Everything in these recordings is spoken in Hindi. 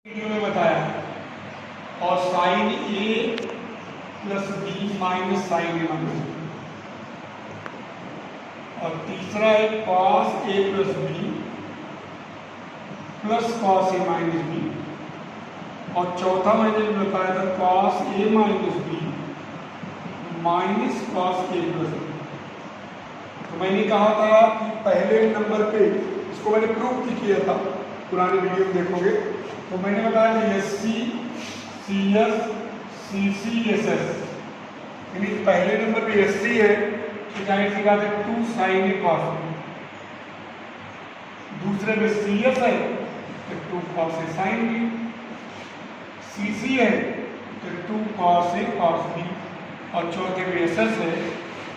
वीडियो में बताया। और sign A plus B minus sign A minus B, और तीसरा है cos A plus B plus cos A minus B, और चौथा मैंने बताया था cos A minus B minus cos A plus B. तो मैंने कहा था कि पहले नंबर पे इसको मैंने प्रूफ भी किया था, पुराने वीडियो में देखोगे तो मैंने बताया कि S C C S C C S S, यानी पहले नंबर पे एस सी है तो जाहिर सी बात है 2 साइन ए कॉस बी, दूसरे में सी एस है तो 2 cos A sine B, C C है तो 2 कॉस ए कॉस बी, और चौथे में एस एस है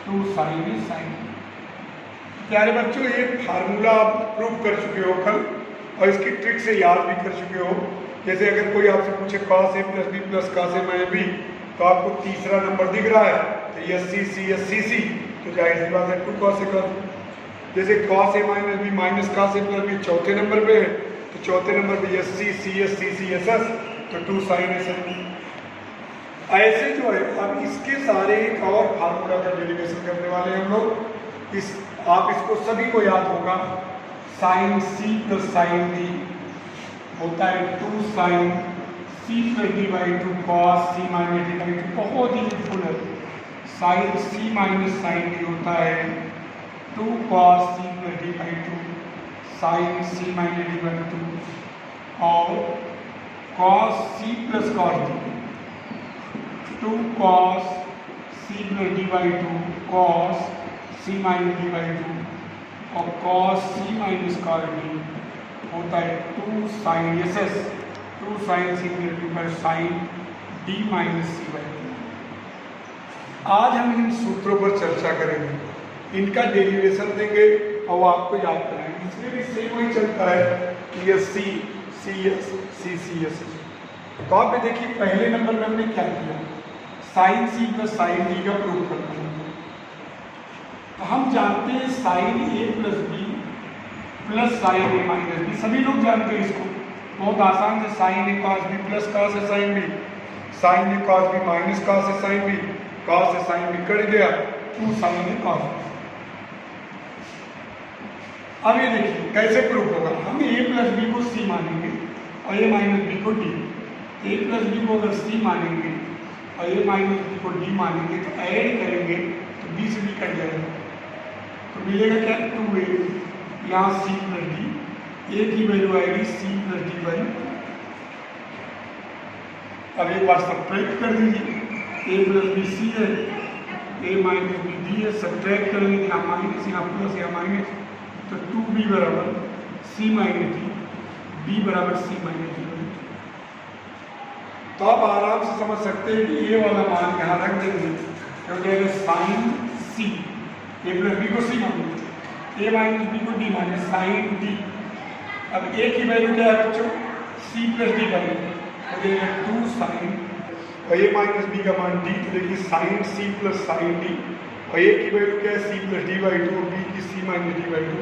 2 साइन ए साइन बी। प्यारे बच्चों, ये फार्मूला आप प्रूव कर चुके हो कल, और इसकी ट्रिक से याद भी कर चुके हो। जैसे अगर कोई आपसे पूछे cos A plus B plus cos A minus B, तो आपको तीसरा नंबर दिख रहा है तो ये सी सी एस सी सी, तो जाहिर सी बात है 2 कॉस ए कॉस बी। जैसे cos A minus B minus cos A plus B चौथे नंबर पे है, तो चौथे नंबर पे S C C S C C S S, तो 2 साइन ए साइन बी। ऐसे जो है अब इसके सारे एक और फार्मूला का डेरिवेशन करने वाले हैं हम लोग। इस आप इसको सभी को याद होगा, साइन सी प्लस साइन डी होता है 2 sine C plus D by 2 cos C minus D by 2, बहुत ही यूजफुल है। साइन सी माइनस साइन डी होता है 2 cos C plus D by 2 sine C minus D by 2, और cos C plus cos D 2 cos C plus D by 2 cos C minus D by 2, और कॉस सी माइनस कॉस डी होता है 2 sine S S 2 sine C plus D by sine D minus C by 2। आज हम इन सूत्रों पर चर्चा करेंगे, इनका डेरिवेशन देंगे और आपको याद कराएंगे। इसमें भी सेम वही चलता है कि S C C S C C S. तो आप देखिए पहले नंबर में हमने क्या किया, साइन सी प्लस साइन डी का प्रूफ करना है। हम जानते हैं sine A plus B plus sine A minus B, सभी लोग जानते हैं इसको, बहुत आसान से sine A cos B plus cos A sine B, sine A cos B minus cos A sine B, cos A sine B cut गया 2 साइन ए कॉस बी। अब ये देखिए कैसे प्रूफ होगा, हम ए प्लस बी को सी मानेंगे और ए माइनस बी को डी। ए प्लस बी को अगर सी मानेंगे और ए माइनस बी को डी मानेंगे तो ऐड करेंगे तो बी से बी कट जाएगा, तो मिलेगा क्या 2a, यहाँ सी प्लस डी, ए की वैल्यू आएगी सी प्लस डी बाई। अब एक बार सब्ट्रैक्ट कर दीजिए, ए प्लस बी सी है, ए माइनस बी डी है, सब्ट्रैक्ट करेंगे यहाँ माइनस यहाँ प्लस यहाँ माइनस, तो 2b बराबर सी माइनस डी, बी बराबर सी माइनस डी। तो आप आराम से समझ सकते हैं कि ए वाला मान यहाँ रख देंगे, क्योंकि अगर sign C, A plus B को सी मानेंगे, ए माइनस बी को डी माने साइन डी। अब ए की वैल्यू क्या है बच्चों, सी प्लस डी बनेगी, तो देखिए 2 साइन, और ए माइनस बी का मान डी, तो देखिए साइन सी प्लस साइन डी, और ए की वैल्यू क्या है सी प्लस डी बाई 2 और बी की सी माइनस डी बाई 2।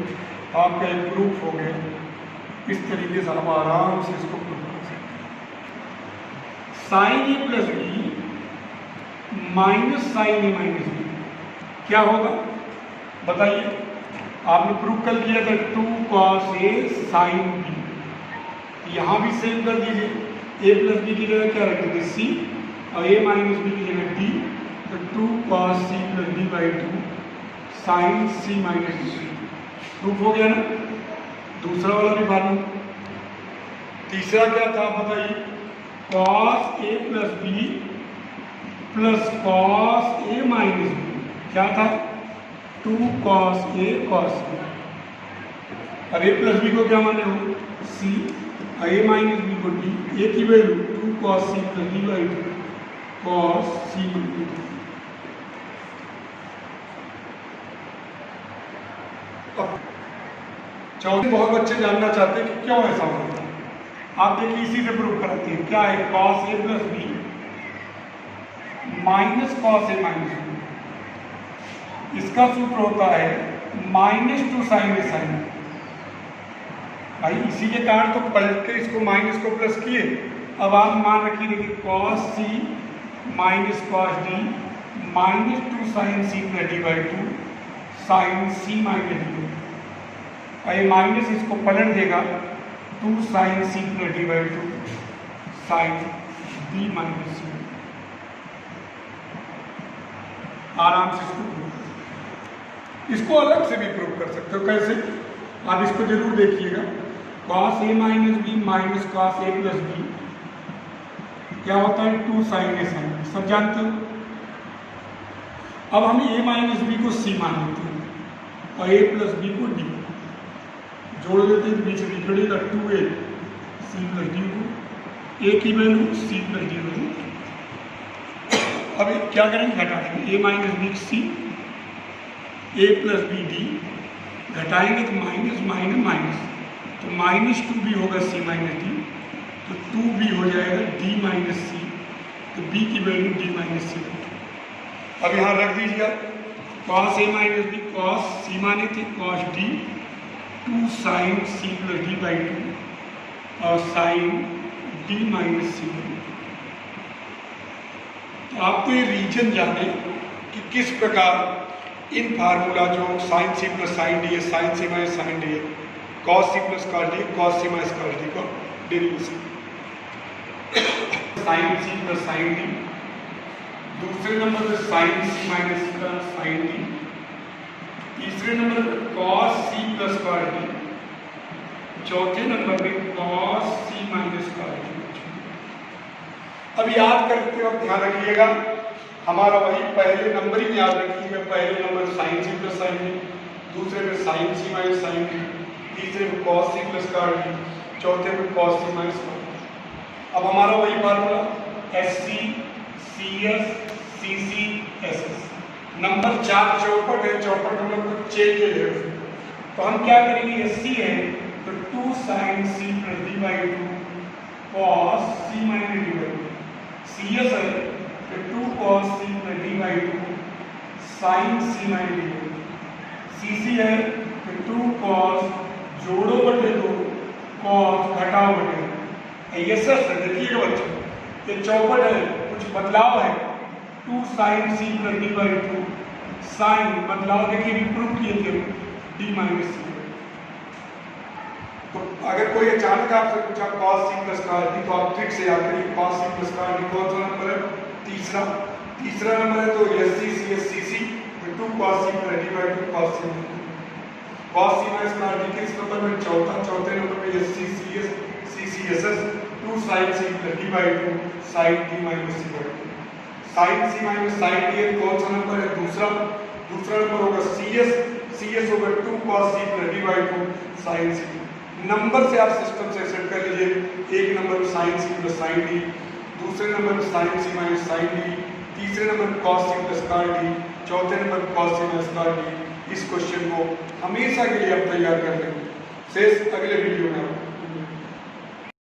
आपका एक प्रूफ हो गया। इस तरीके से हम आराम से इसको प्रूफ कर सकते हैं। Sine A plus B minus sign A minus B क्या होगा बताइए, आपने प्रूफ कर किया था 2 कॉस ए साइन बी, यहाँ भी सेम कर दीजिए, ए प्लस बी की जगह क्या रखेंगे सी, और ए माइनस बी की जगह डी, तो 2 cos C plus D by 2 sine C minus D. Proof हो गया ना। दूसरा वाला भी फार्मूला, तीसरा क्या था बताइए, cos A plus B plus cos A minus B क्या था 2 कॉस ए कॉस बी। अब ए प्लस बी को क्या माने हो सी, और ए माइनस बी को डी, ए की value 2 cos C plus D by 2 cos C minus D. अब चौथे बहुत बच्चे जानना चाहते हैं कि क्यों ऐसा होता है। आप देखिए इसी से प्रूफ कराते हैं, क्या है cos A plus B minus cos A minus B, इसका सूत्र होता है -2 साइन ए साइन। भाई इसी के कारण तो पलट के इसको माइनस को प्लस किए। अब आप मान रखिए, देखिए cos C minus cos D minus 2 sine C plus D by 2 sine C minus D. और ये माइनस इसको पलट देगा 2 sine C plus D by 2 sine D minus C. आराम से इसको प्रूव कर सकते हो। इसको अलग से भी प्रूव कर सकते हो। कैसे? आप इसको जरूर देखिएगा। Cos A minus B minus cos A plus B क्या होता है? 2 साइन ए साइन, सब जानते हो। अब हम ए माइनस बी को सी मान लेते हैं और ए प्लस बी को डी जोड़ देते हैं, बीच निकलेगा 2a सी प्लस डी को, ए की value C plus D value. अब क्या करेंगे? घटा देंगे A minus B C, A plus B D, घटाएंगे तो माइनस माइनस माइनस, तो -2 भी होगा सी माइनस डी, तो 2 भी हो जाएगा डी माइनस सी, तो बी की वैल्यू डी माइनस सी। अब यहाँ रख दीजिए आप cos A minus B, cos C माने थे cos D 2 sine C plus D by 2 और साइन डी माइनस सी। तो आपको ये रीजन जाने कि किस प्रकार इन फार्मूला जो साइन सी प्लस साइन डी है, साइन सी माइनस साइन डी है, कॉस सी प्लस कॉस डी, कॉस सी माइनस कॉस डी का डेरिवेशन। साइन सी प्लस साइन डी, दूसरे नंबर पे साइन सी माइनस साइन डी, तीसरे नंबर पे कॉस सी प्लस कॉस डी, चौथे नंबर पे कॉस सी माइनस कॉस डी। अब याद करते वक्त ध्यान रखिएगा, हमारा वही पहले नंबर ही याद रखिएगा। पहले नंबर साइन सी प्लस साइन डी, दूसरे में साइन सी माइनस साइन डी, तीसरे में कॉस सी प्लस कॉस डी, चौथे में कॉस सी माइनस कॉस डी। अब हमारा वही formula S C C S C C S S. Number 4 चौपट है, चौपट हम लोग चेंज है, तो हम क्या करेंगे? एस सी है तो 2 sine C plus D by 2 cos C minus D by 2, C S है तो 2 cos C plus D by 2 sine C minus D by 2, C C है तो 2 कॉस जोड़ो बटे 2 कॉस घटाओ बटे 2। एस एस है, देखिएगा बच्चों ये चौपट है, कुछ बदलाव है। 2 sine C plus D by 2 sine बदलाव देखिए प्रूव किए थे डी माइनस सी। तो अगर कोई अचानक आपसे पूछा कॉस सी प्लस कॉस डी, तो आप ट्रिक से याद करिए कॉस सी प्लस कॉस डी कौन सा नंबर है? तीसरा नंबर है तो S C C S C C, तो 2 cos C plus D by 2 cos C minus cos D किस नंबर में? चौथे नंबर में S C C S C C S S 2 sine C plus D by 2 sine D minus C by 2। Sine C minus sine D कौन सा नंबर है? दूसरा नंबर होगा सी एस होगा 2 cos C plus D by 2 sine C. Number से आप सिस्टम से सेट कर लीजिए, एक नंबर में साइन सी प्लस साइन डी, दूसरे नंबर में साइन सी माइनस साइन डी, तीसरे नंबर में कॉस सी प्लस कॉस डी, चौथे नंबर में कॉस सी माइनस कॉस डी। इस क्वेश्चन को हमेशा के लिए आप तैयार कर लेंगे। शेष अगले वीडियो में